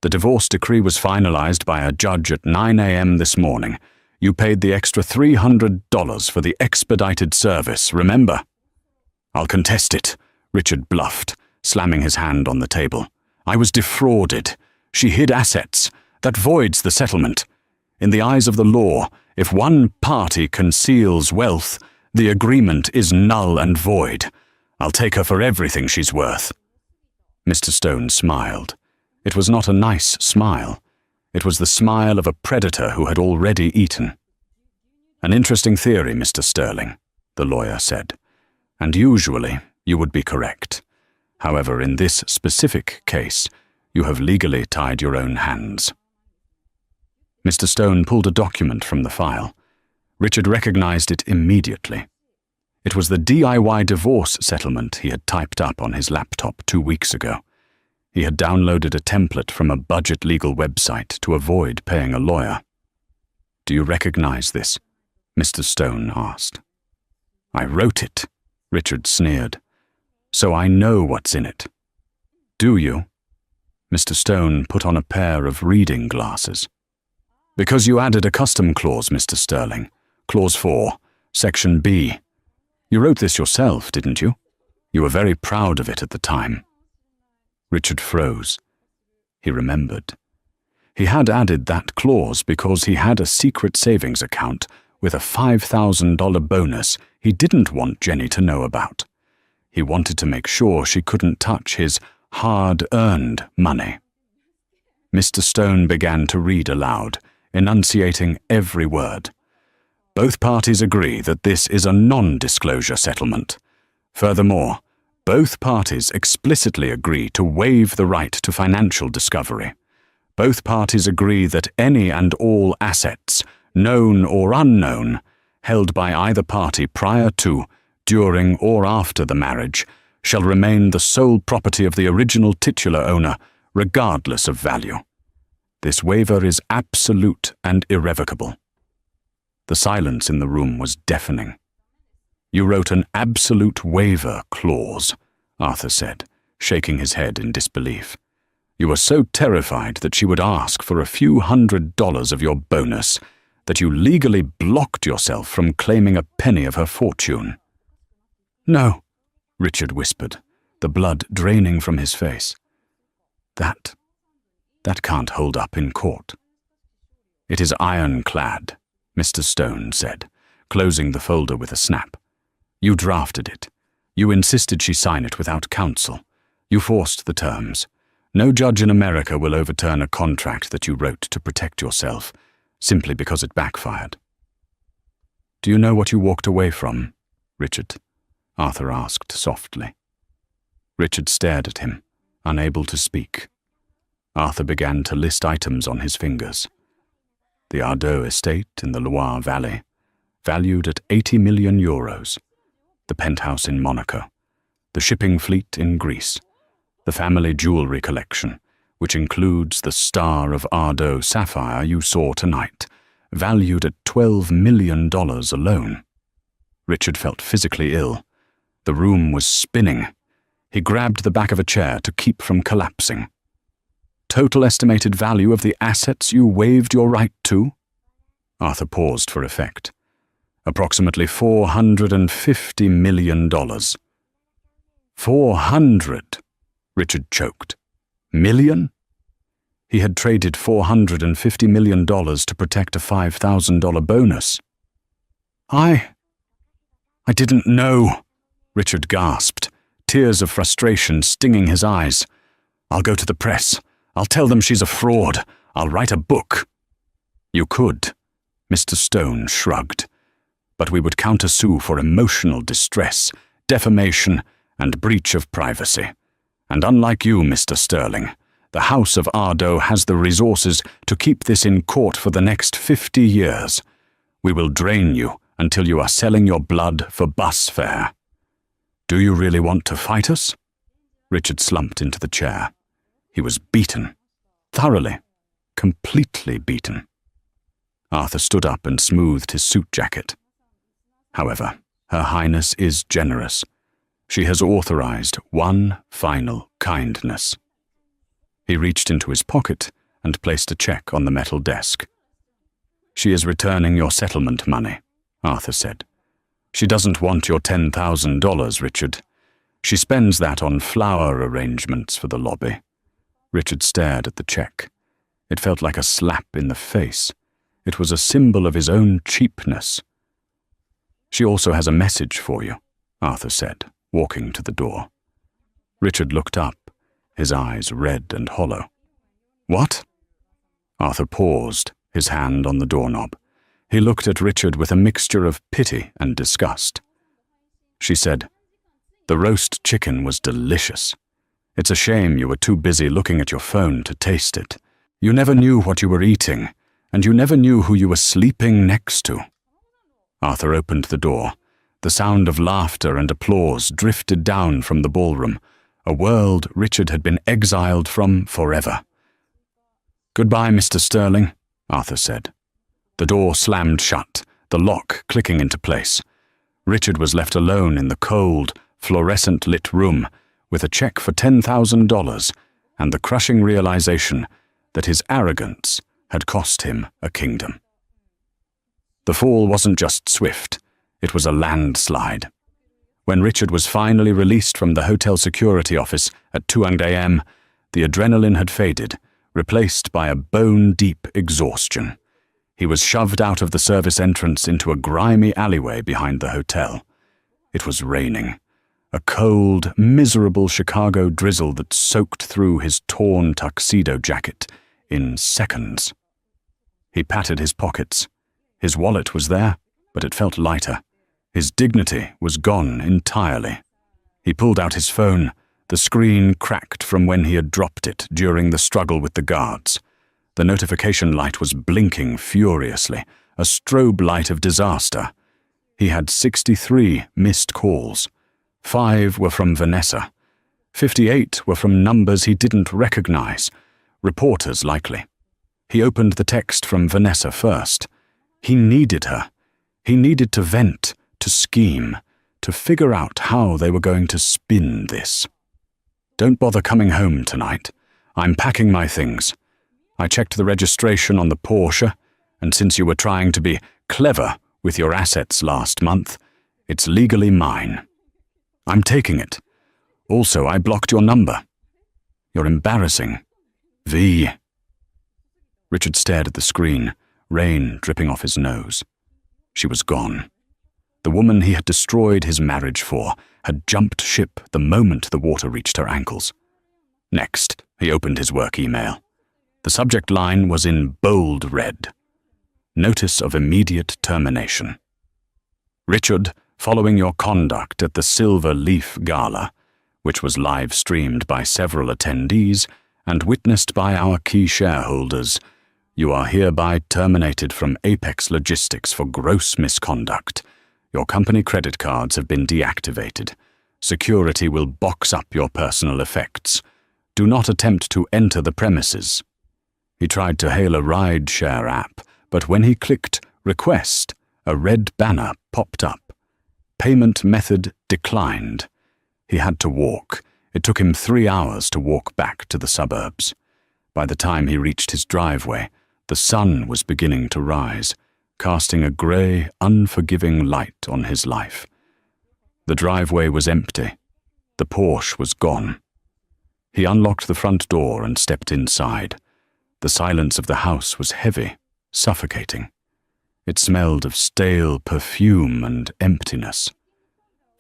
"The divorce decree was finalized by a judge at 9 a.m. this morning. You paid the extra $300 for the expedited service, remember?" "I'll contest it," Richard bluffed, slamming his hand on the table. "I was defrauded. She hid assets. That voids the settlement. In the eyes of the law, if one party conceals wealth, the agreement is null and void. I'll take her for everything she's worth." Mr. Stone smiled. It was not a nice smile. It was the smile of a predator who had already eaten. "An interesting theory, Mr. Sterling," the lawyer said. "And usually you would be correct. However, in this specific case, you have legally tied your own hands." Mr. Stone pulled a document from the file. Richard recognized it immediately. It was the DIY divorce settlement he had typed up on his laptop 2 weeks ago. He had downloaded a template from a budget legal website to avoid paying a lawyer. "Do you recognize this?" Mr. Stone asked. "I wrote it," Richard sneered. "So I know what's in it." "Do you?" Mr. Stone put on a pair of reading glasses. "Because you added a custom clause, Mr. Sterling. Clause 4, Section B. You wrote this yourself, didn't you? You were very proud of it at the time." Richard froze. He remembered. He had added that clause because he had a secret savings account with a $5,000 bonus he didn't want Jenny to know about. He wanted to make sure she couldn't touch his hard-earned money. Mr. Stone began to read aloud, enunciating every word. Both parties agree that this is a non-disclosure settlement. Furthermore, both parties explicitly agree to waive the right to financial discovery. Both parties agree that any and all assets, known or unknown, held by either party prior to, during, or after the marriage, shall remain the sole property of the original titular owner, regardless of value. This waiver is absolute and irrevocable. The silence in the room was deafening. You wrote an absolute waiver clause, Arthur said, shaking his head in disbelief. You were so terrified that she would ask for a few $100 of your bonus that you legally blocked yourself from claiming a penny of her fortune. No, Richard whispered, the blood draining from his face. That can't hold up in court. It is ironclad, Mr. Stone said, closing the folder with a snap. You drafted it. You insisted she sign it without counsel. You forced the terms. No judge in America will overturn a contract that you wrote to protect yourself, simply because it backfired. Do you know what you walked away from, Richard? Arthur asked softly. Richard stared at him, unable to speak. Arthur began to list items on his fingers. The Ardeux estate in the Loire Valley, valued at 80 million euros. The penthouse in Monaco. The shipping fleet in Greece. The family jewelry collection, which includes the Star of Ardeux sapphire you saw tonight, valued at $12 million alone. Richard felt physically ill. The room was spinning. He grabbed the back of a chair to keep from collapsing. Total estimated value of the assets you waived your right to? Arthur paused for effect. Approximately $450 million. 400, Richard choked. Million? He had traded $450 million to protect a $5,000 bonus. I didn't know, Richard gasped, tears of frustration stinging his eyes. I'll go to the press. I'll tell them she's a fraud. I'll write a book. You could, Mr. Stone shrugged. But we would countersue for emotional distress, defamation, and breach of privacy. And unlike you, Mr. Sterling, the House of Ardeux has the resources to keep this in court for the next 50 years. We will drain you until you are selling your blood for bus fare. Do you really want to fight us? Richard slumped into the chair. He was beaten. Thoroughly, completely beaten. Arthur stood up and smoothed his suit jacket. However, Her Highness is generous. She has authorized one final kindness. He reached into his pocket and placed a check on the metal desk. She is returning your settlement money, Arthur said. She doesn't want your $10,000, Richard. She spends that on flower arrangements for the lobby. Richard stared at the check. It felt like a slap in the face. It was a symbol of his own cheapness. She also has a message for you, Arthur said, walking to the door. Richard looked up, his eyes red and hollow. What? Arthur paused, his hand on the doorknob. He looked at Richard with a mixture of pity and disgust. She said, "The roast chicken was delicious. It's a shame you were too busy looking at your phone to taste it. You never knew what you were eating, and you never knew who you were sleeping next to." Arthur opened the door. The sound of laughter and applause drifted down from the ballroom, a world Richard had been exiled from forever. "Goodbye, Mr. Sterling," Arthur said. The door slammed shut, the lock clicking into place. Richard was left alone in the cold, fluorescent-lit room with a check for $10,000 and the crushing realization that his arrogance had cost him a kingdom. The fall wasn't just swift, it was a landslide. When Richard was finally released from the hotel security office at 2 a.m., the adrenaline had faded, replaced by a bone-deep exhaustion. He was shoved out of the service entrance into a grimy alleyway behind the hotel. It was raining. a cold, miserable Chicago drizzle that soaked through his torn tuxedo jacket in seconds. He patted his pockets. His wallet was there, but it felt lighter. His dignity was gone entirely. He pulled out his phone. The screen cracked from when he had dropped it during the struggle with the guards. The notification light was blinking furiously, a strobe light of disaster. He had 63 missed calls. 5 were from Vanessa. 58 were from numbers he didn't recognize. Reporters, likely. He opened the text from Vanessa first. He needed her. He needed to vent, to scheme, to figure out how they were going to spin this. "Don't bother coming home tonight. I'm packing my things. I checked the registration on the Porsche, and since you were trying to be clever with your assets last month, it's legally mine. I'm taking it. Also, I blocked your number. You're embarrassing. V." Richard stared at the screen, rain dripping off his nose. She was gone. The woman he had destroyed his marriage for had jumped ship the moment the water reached her ankles. Next, he opened his work email. The subject line was in bold red. Notice of immediate termination. "Richard, following your conduct at the Silver Leaf Gala, which was live-streamed by several attendees and witnessed by our key shareholders, you are hereby terminated from Apex Logistics for gross misconduct. Your company credit cards have been deactivated. Security will box up your personal effects. Do not attempt to enter the premises." He tried to hail a ride-share app, but when he clicked Request, a red banner popped up. Payment method declined. He had to walk. It took him 3 hours to walk back to the suburbs. By the time he reached his driveway, the sun was beginning to rise, casting a grey, unforgiving light on his life. The driveway was empty. The Porsche was gone. He unlocked the front door and stepped inside. The silence of the house was heavy, suffocating. It smelled of stale perfume and emptiness.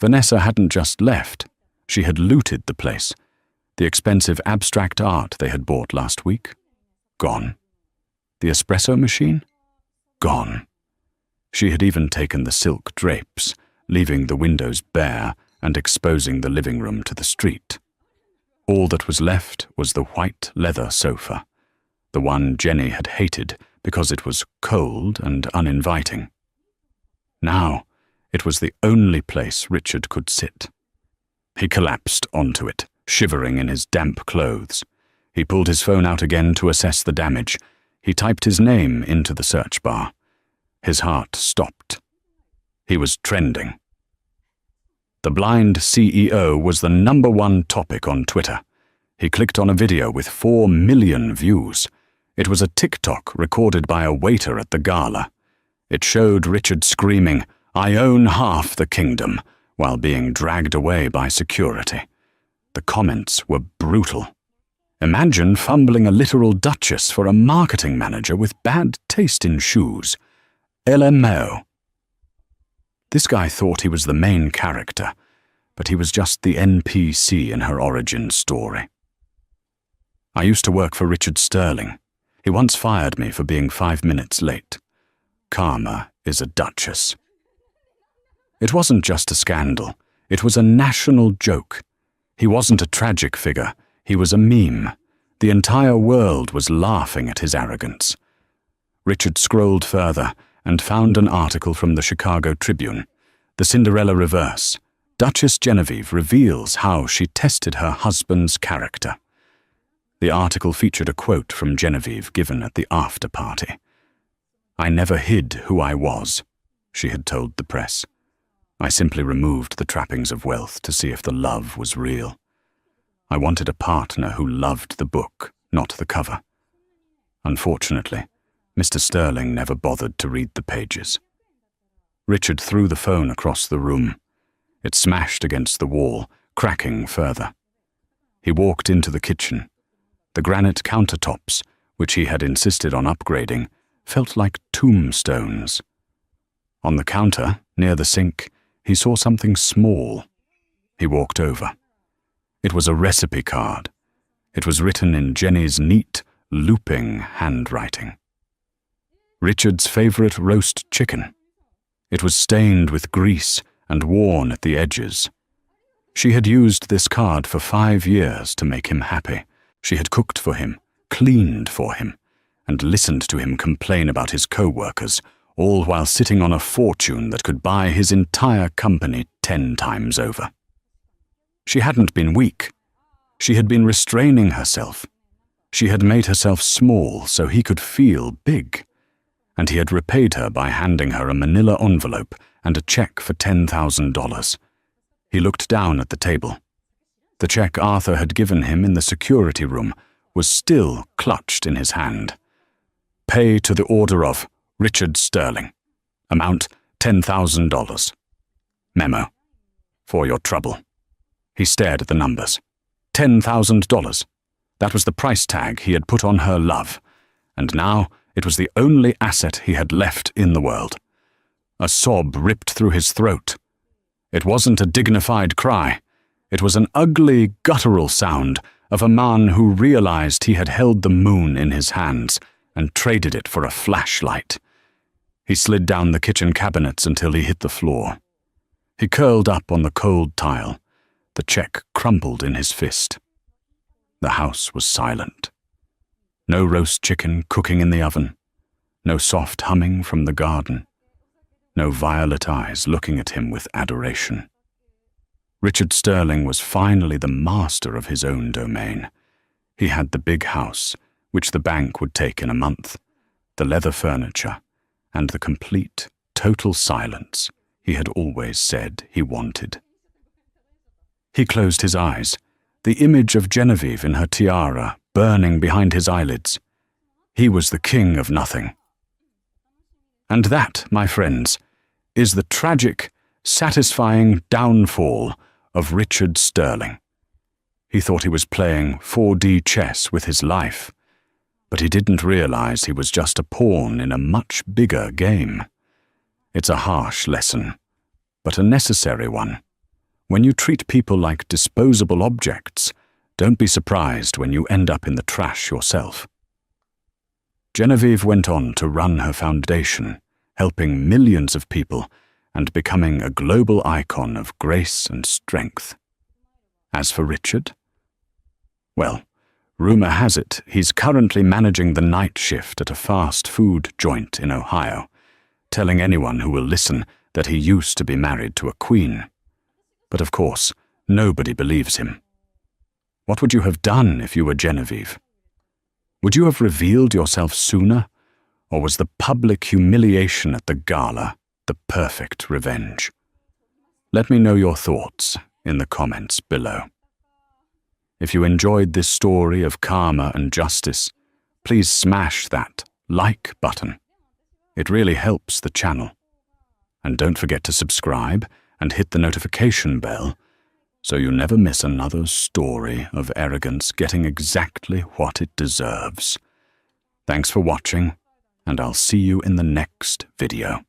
Vanessa hadn't just left. She had looted the place. The expensive abstract art they had bought last week? Gone. The espresso machine? Gone. She had even taken the silk drapes, leaving the windows bare and exposing the living room to the street. All that was left was the white leather sofa, the one Jenny had hated because it was cold and uninviting. Now, it was the only place Richard could sit. He collapsed onto it, shivering in his damp clothes. He pulled his phone out again to assess the damage. He typed his name into the search bar. His heart stopped. He was trending. The blind CEO was the #1 topic on Twitter. He clicked on a video with 4 million views. It was a TikTok recorded by a waiter at the gala. It showed Richard screaming, "I own half the kingdom," while being dragged away by security. The comments were brutal. Imagine fumbling a literal duchess for a marketing manager with bad taste in shoes. LMAO. This guy thought he was the main character, but he was just the NPC in her origin story. "I used to work for Richard Sterling. He once fired me for being 5 minutes late. Karma is a duchess." It wasn't just a scandal. It was a national joke. He wasn't a tragic figure. He was a meme. The entire world was laughing at his arrogance. Richard scrolled further and found an article from the Chicago Tribune. The Cinderella Reverse. Duchess Genevieve reveals how she tested her husband's character. The article featured a quote from Genevieve given at the after-party. "I never hid who I was," she had told the press. "I simply removed the trappings of wealth to see if the love was real. I wanted a partner who loved the book, not the cover. Unfortunately, Mr. Sterling never bothered to read the pages." Richard threw the phone across the room. It smashed against the wall, cracking further. He walked into the kitchen. The granite countertops, which he had insisted on upgrading, felt like tombstones. On the counter, near the sink, he saw something small. He walked over. It was a recipe card. It was written in Jenny's neat, looping handwriting. Richard's favorite roast chicken. It was stained with grease and worn at the edges. She had used this card for 5 years to make him happy. She had cooked for him, cleaned for him, and listened to him complain about his co-workers, all while sitting on a fortune that could buy his entire company 10 times over. She hadn't been weak. She had been restraining herself. She had made herself small so he could feel big. And he had repaid her by handing her a manila envelope and a check for $10,000. He looked down at the table. The check Arthur had given him in the security room was still clutched in his hand. Pay to the order of Richard Sterling. Amount $10,000. Memo. For your trouble. He stared at the numbers. $10,000. That was the price tag he had put on her love, and now it was the only asset he had left in the world. A sob ripped through his throat. It wasn't a dignified cry. It was an ugly, guttural sound of a man who realized he had held the moon in his hands and traded it for a flashlight. He slid down the kitchen cabinets until he hit the floor. He curled up on the cold tile. The check crumpled in his fist. The house was silent. No roast chicken cooking in the oven. No soft humming from the garden. No violet eyes looking at him with adoration. Richard Sterling was finally the master of his own domain. He had the big house, which the bank would take in a month, the leather furniture, and the complete, total silence he had always said he wanted. He closed his eyes, the image of Genevieve in her tiara burning behind his eyelids. He was the king of nothing. And that, my friends, is the tragic, satisfying downfall of Richard Sterling. He thought he was playing 4D chess with his life, but he didn't realize he was just a pawn in a much bigger game. It's a harsh lesson, but a necessary one. When you treat people like disposable objects, don't be surprised when you end up in the trash yourself. Genevieve went on to run her foundation, helping millions of people and becoming a global icon of grace and strength. As for Richard, well, rumor has it he's currently managing the night shift at a fast food joint in Ohio, telling anyone who will listen that he used to be married to a queen. But of course, nobody believes him. What would you have done if you were Genevieve? Would you have revealed yourself sooner, or was the public humiliation at the gala the perfect revenge? Let me know your thoughts in the comments below. If you enjoyed this story of karma and justice, please smash that like button. It really helps the channel. And don't forget to subscribe and hit the notification bell so you never miss another story of arrogance getting exactly what it deserves. Thanks for watching, and I'll see you in the next video.